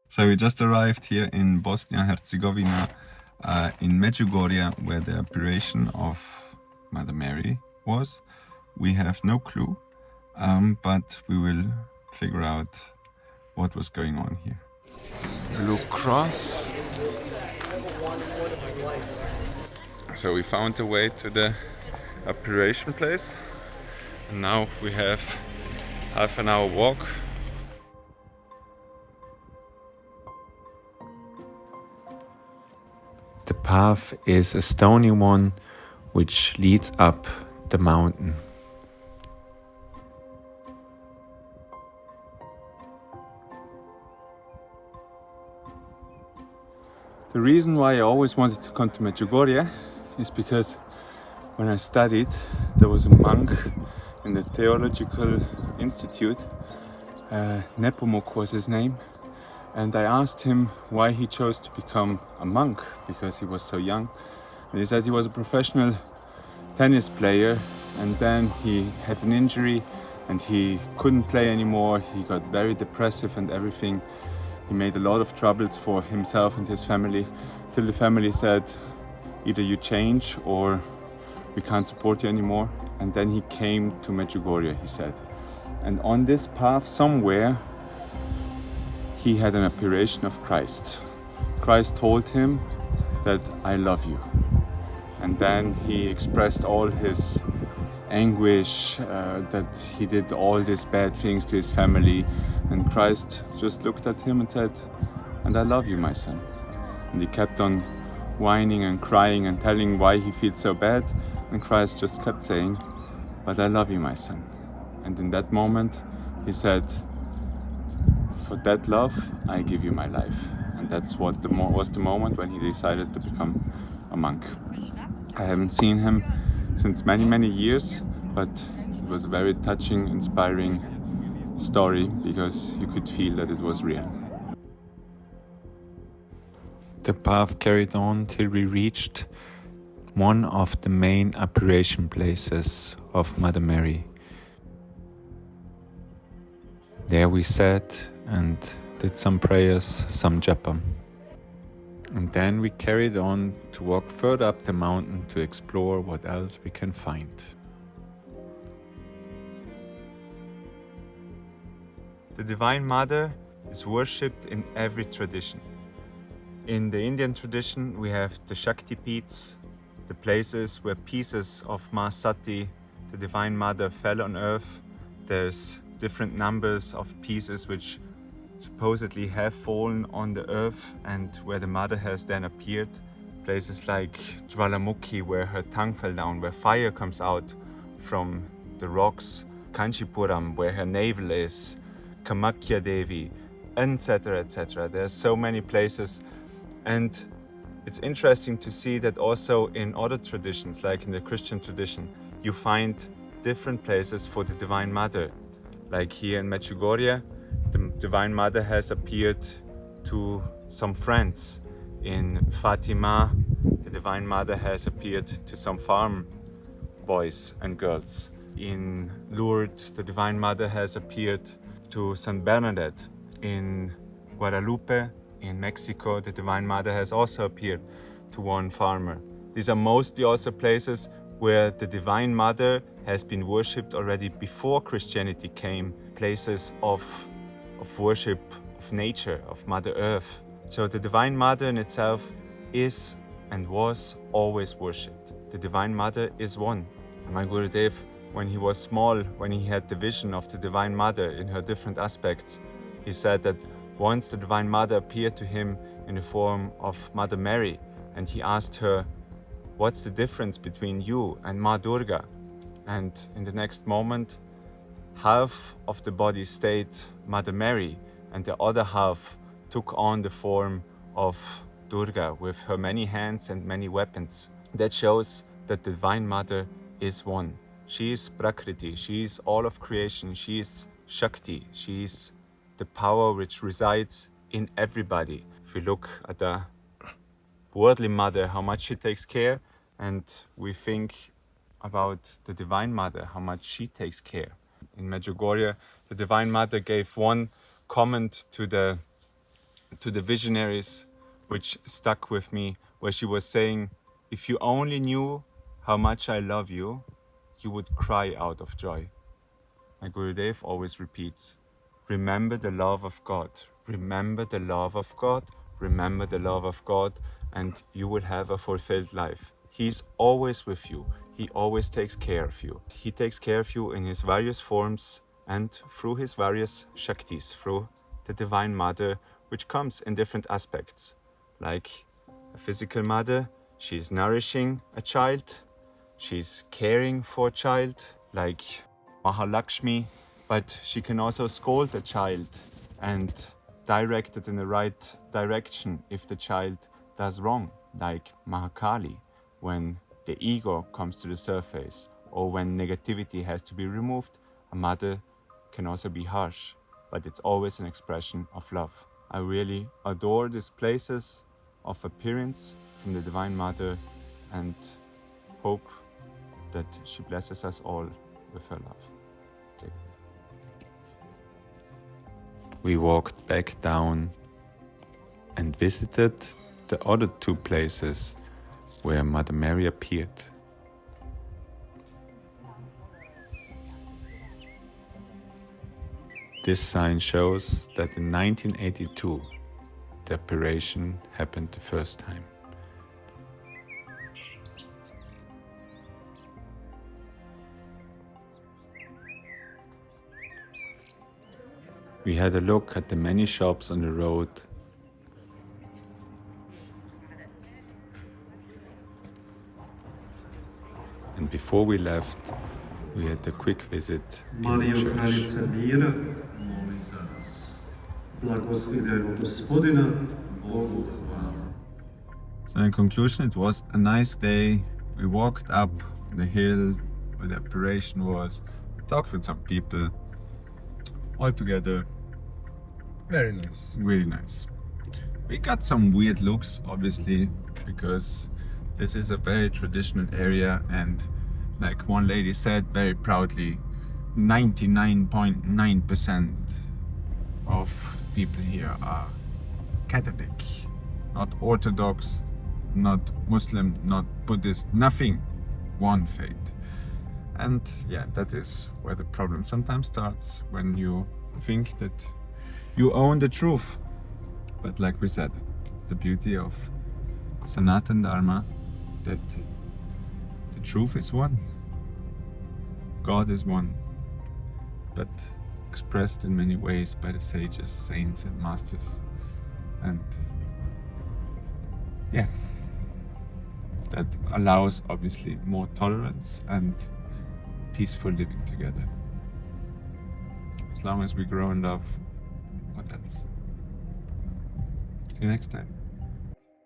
So we just arrived here in Bosnia-Herzegovina, in Medjugorje, where the apparition of Mother Mary was. We have no clue, but we will figure out what was going on here. Blue Cross. So we found a way to the apparition place, and now we have half an hour walk. The path is a stony one which leads up the mountain. The reason why I always wanted to come to Medjugorje is because when I studied, there was a monk in the Theological Institute, Nepomuk was his name, and I asked him why he chose to become a monk, because he was so young. And he said he was a professional tennis player, and then he had an injury and he couldn't play anymore. He got very depressive and everything. He made a lot of troubles for himself and his family, till the family said, either you change or we can't support you anymore. And then he came to Medjugorje, he said. And on this path somewhere, he had an apparition of Christ. Christ told him that I love you. And then he expressed all his anguish, that he did all these bad things to his family. And Christ just looked at him and said, and I love you, my son. And he kept on whining and crying and telling why he feels so bad. And Christ just kept saying, but I love you, my son. And in that moment, he said, for that love, I give you my life. And that's what was the moment when he decided to become a monk. I haven't seen him since many, many years, but it was a very touching, inspiring story because you could feel that it was real. The path carried on till we reached one of the main apparition places of Mother Mary. There we sat and did some prayers, some japa. And then we carried on to walk further up the mountain to explore what else we can find. The Divine Mother is worshipped in every tradition. In the Indian tradition, we have the Shakti Peeths, the places where pieces of Ma Sati, the Divine Mother, fell on earth. There's different numbers of pieces which supposedly have fallen on the earth and where the mother has then appeared. Places like Jwalamukhi, where her tongue fell down, where fire comes out from the rocks. Kanchipuram, where her navel is. Kamakya Devi, etc., etc. There's so many places, and it's interesting to see that also in other traditions, like in the Christian tradition, you find different places for the Divine Mother. Like here in Medjugorje, the Divine Mother has appeared to some friends. In Fatima, the Divine Mother has appeared to some farm boys and girls. In Lourdes, the Divine Mother has appeared to Saint Bernadette. In Guadalupe, in Mexico, the Divine Mother has also appeared to one farmer. These are mostly also places where the Divine Mother has been worshipped already before Christianity came, places of worship of nature, of Mother Earth. So the Divine Mother in itself is and was always worshipped. The Divine Mother is one. My Gurudev, when he was small, when he had the vision of the Divine Mother in her different aspects, he said that once the Divine Mother appeared to him in the form of Mother Mary, and he asked her, what's the difference between you and Ma Durga? And in the next moment, half of the body stayed Mother Mary, and the other half took on the form of Durga with her many hands and many weapons. That shows that the Divine Mother is one. She is Prakriti, she is all of creation, she is Shakti, she is the power which resides in everybody. If we look at the worldly mother, how much she takes care, and we think about the Divine Mother, how much she takes care. In Medjugorje, the Divine Mother gave one comment to the to the visionaries, which stuck with me, where she was saying, if you only knew how much I love you, you would cry out of joy. My Gurudev always repeats, remember the love of God, remember the love of God, remember the love of God, and you will have a fulfilled life. He's always with you. He always takes care of you. He takes care of you in his various forms and through his various Shaktis, through the Divine Mother, which comes in different aspects. Like a physical mother, she's nourishing a child, she's caring for a child, like Mahalakshmi, but she can also scold a child and direct it in the right direction if the child does wrong, like Mahakali, when the ego comes to the surface, or when negativity has to be removed. A mother can also be harsh, but it's always an expression of love. I really adore these places of appearance from the Divine Mother and hope that she blesses us all with her love. Okay. We walked back down and visited the other two places where Mother Mary appeared. This sign shows that in 1982 the apparition happened the first time. We had a look at the many shops on the road. And before we left, we had a quick visit in the church. So in conclusion, it was a nice day. We walked up the hill where the apparition was. We talked with some people. All together, Very nice. really nice. We got some weird looks, obviously, because this is a very traditional area, and like one lady said very proudly, 99.9% of people here are Catholic, not Orthodox, not Muslim, not Buddhist, nothing, one faith. And yeah, that is where the problem sometimes starts, when you think that you own the truth. But like we said, it's the beauty of Sanatan Dharma that the truth is one. God is one, but expressed in many ways by the sages, saints and masters. And yeah, that allows obviously more tolerance and peaceful living together. As long as we grow in love, what else? See you next time.